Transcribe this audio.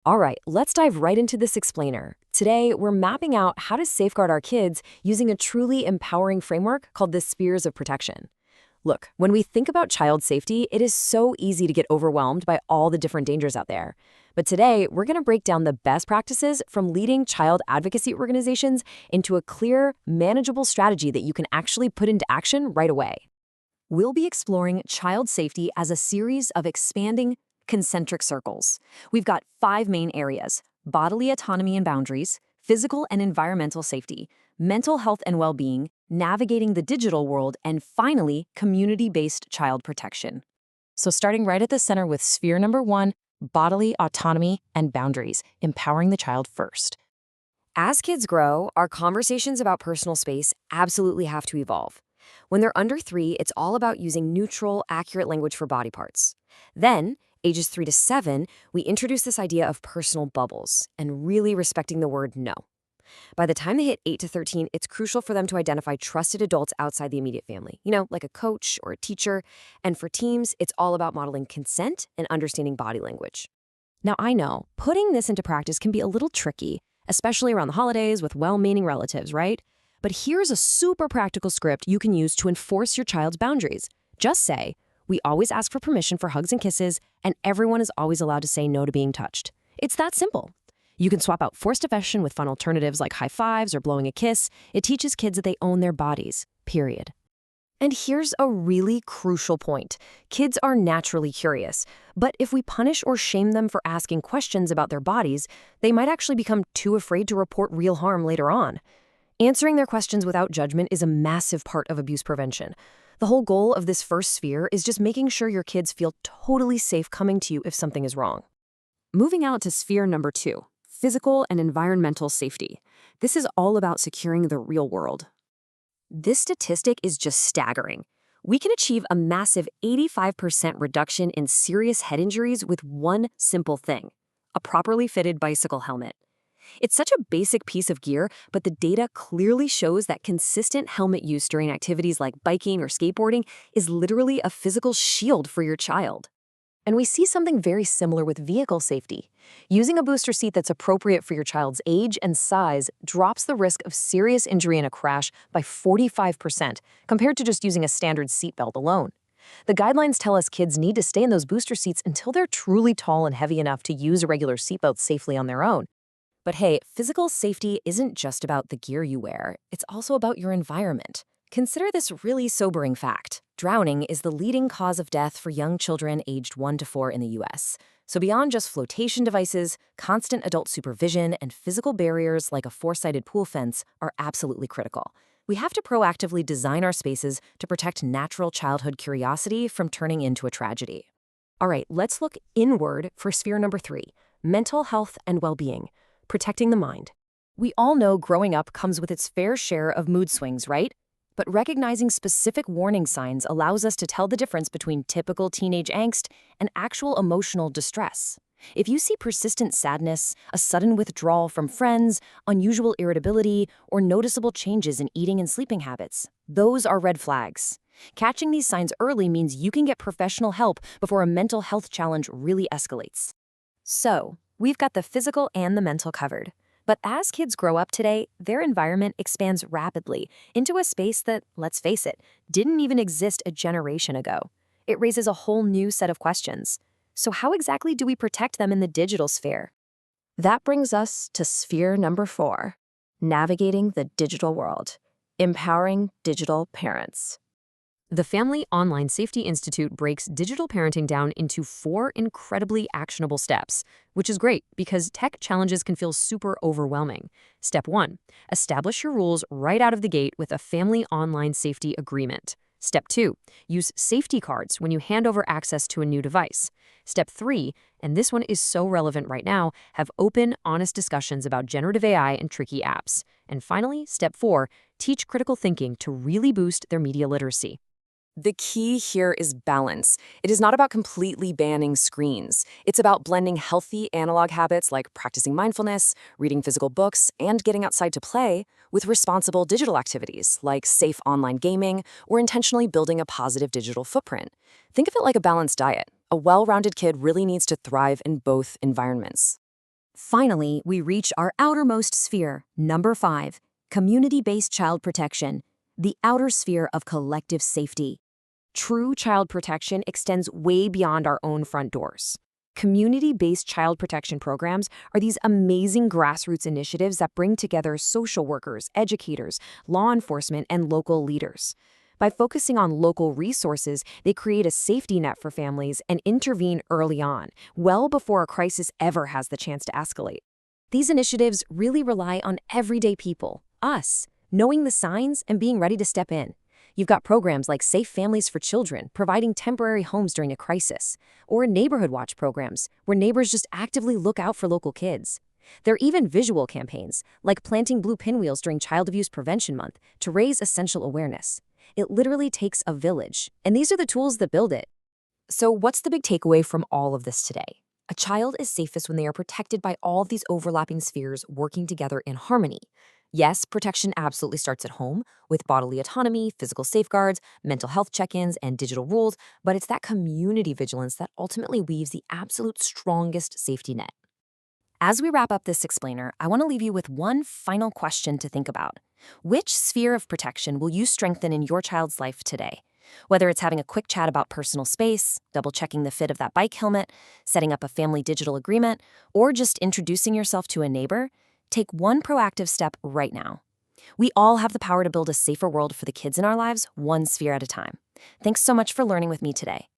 All right, let's dive right into this explainer. Today, we're mapping out how to safeguard our kids using a truly empowering framework called the Spheres of Protection. Look, when we think about child safety, it is so easy to get overwhelmed by all the different dangers out there. But today, we're going to break down the best practices from leading child advocacy organizations into a clear, manageable strategy that you can actually put into action right away. We'll be exploring child safety as a series of expanding concentric circles. We've got five main areas: bodily autonomy and boundaries, physical and environmental safety, mental health and well-being, navigating the digital world, and finally, community-based child protection. So starting right at the center with sphere number one, bodily autonomy and boundaries, empowering the child first. As kids grow, our conversations about personal space absolutely have to evolve. When they're under 3, it's all about using neutral, accurate language for body parts. Then, ages 3 to 7, we introduce this idea of personal bubbles and really respecting the word no. By the time they hit 8 to 13, it's crucial for them to identify trusted adults outside the immediate family, like a coach or a teacher. And for teens, it's all about modeling consent and understanding body language. Now, I know, putting this into practice can be a little tricky, especially around the holidays with well-meaning relatives, right? But here's a super practical script you can use to enforce your child's boundaries. Just say, we always ask for permission for hugs and kisses, and everyone is always allowed to say no to being touched. It's that simple. You can swap out forced affection with fun alternatives like high fives or blowing a kiss. It teaches kids that they own their bodies, period. And here's a really crucial point. Kids are naturally curious, but if we punish or shame them for asking questions about their bodies, they might actually become too afraid to report real harm later on. Answering their questions without judgment is a massive part of abuse prevention. The whole goal of this first sphere is just making sure your kids feel totally safe coming to you if something is wrong. Moving out to sphere number 2, physical and environmental safety. This is all about securing the real world. This statistic is just staggering. We can achieve a massive 85% reduction in serious head injuries with one simple thing: a properly fitted bicycle helmet. It's such a basic piece of gear, but the data clearly shows that consistent helmet use during activities like biking or skateboarding is literally a physical shield for your child. And we see something very similar with vehicle safety. Using a booster seat that's appropriate for your child's age and size drops the risk of serious injury in a crash by 45% compared to just using a standard seatbelt alone. The guidelines tell us kids need to stay in those booster seats until they're truly tall and heavy enough to use a regular seatbelt safely on their own. But hey, physical safety isn't just about the gear you wear, it's also about your environment. Consider this really sobering fact. Drowning is the leading cause of death for young children aged 1 to 4 in the US. So beyond just flotation devices, constant adult supervision and physical barriers like a four-sided pool fence are absolutely critical. We have to proactively design our spaces to protect natural childhood curiosity from turning into a tragedy. All right, let's look inward for sphere number 3, mental health and well-being. Protecting the mind. We all know growing up comes with its fair share of mood swings, right? But recognizing specific warning signs allows us to tell the difference between typical teenage angst and actual emotional distress. If you see persistent sadness, a sudden withdrawal from friends, unusual irritability, or noticeable changes in eating and sleeping habits, those are red flags. Catching these signs early means you can get professional help before a mental health challenge really escalates. So, we've got the physical and the mental covered. But as kids grow up today, their environment expands rapidly into a space that, let's face it, didn't even exist a generation ago. It raises a whole new set of questions. So how exactly do we protect them in the digital sphere? That brings us to sphere number 4, navigating the digital world, empowering digital parents. The Family Online Safety Institute breaks digital parenting down into 4 incredibly actionable steps, which is great because tech challenges can feel super overwhelming. Step 1, establish your rules right out of the gate with a Family Online Safety Agreement. Step 2, use safety cards when you hand over access to a new device. Step 3, and this one is so relevant right now, have open, honest discussions about generative AI and tricky apps. And finally, step 4, teach critical thinking to really boost their media literacy. The key here is balance. It is not about completely banning screens. It's about blending healthy analog habits like practicing mindfulness, reading physical books, and getting outside to play with responsible digital activities like safe online gaming or intentionally building a positive digital footprint. Think of it like a balanced diet. A well-rounded kid really needs to thrive in both environments. Finally, we reach our outermost sphere, number 5, community-based child protection, the outer sphere of collective safety. True child protection extends way beyond our own front doors. Community-based child protection programs are these amazing grassroots initiatives that bring together social workers, educators, law enforcement, and local leaders. By focusing on local resources, they create a safety net for families and intervene early on, well before a crisis ever has the chance to escalate. These initiatives really rely on everyday people, us, knowing the signs and being ready to step in. You've got programs like Safe Families for Children, providing temporary homes during a crisis, or neighborhood watch programs, where neighbors just actively look out for local kids. There are even visual campaigns, like planting blue pinwheels during Child Abuse Prevention Month, to raise essential awareness. It literally takes a village, and these are the tools that build it. So what's the big takeaway from all of this today? A child is safest when they are protected by all of these overlapping spheres working together in harmony. Yes, protection absolutely starts at home, with bodily autonomy, physical safeguards, mental health check-ins, and digital rules, but it's that community vigilance that ultimately weaves the absolute strongest safety net. As we wrap up this explainer, I want to leave you with one final question to think about. Which sphere of protection will you strengthen in your child's life today? Whether it's having a quick chat about personal space, double-checking the fit of that bike helmet, setting up a family digital agreement, or just introducing yourself to a neighbor, take one proactive step right now. We all have the power to build a safer world for the kids in our lives, one sphere at a time. Thanks so much for learning with me today.